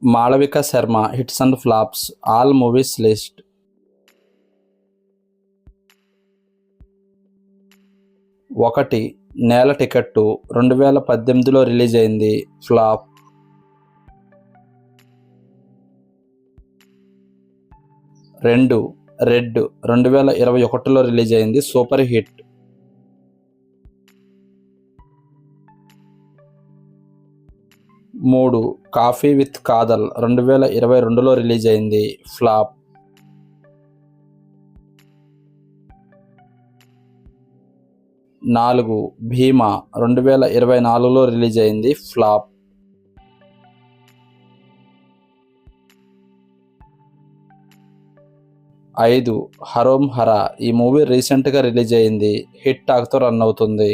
Malavika Sharma hits and flops all movies list. 1 Nela ticket 2018లో release అయింది, flop. 2 red 2021లో release అయింది, super hit. 3 coffee with Kadhal 2022లో రిలీజ్ అయింది, ఫ్లాప్. 4 భీమా 2024లో రిలీజ్ అయింది, ఫ్లాప్. 5 హరోం హరా ఈ మూవీ రీసెంట్గా రిలీజ్ అయింది, హిట్ టాక్తో రన్ అవుతుంది.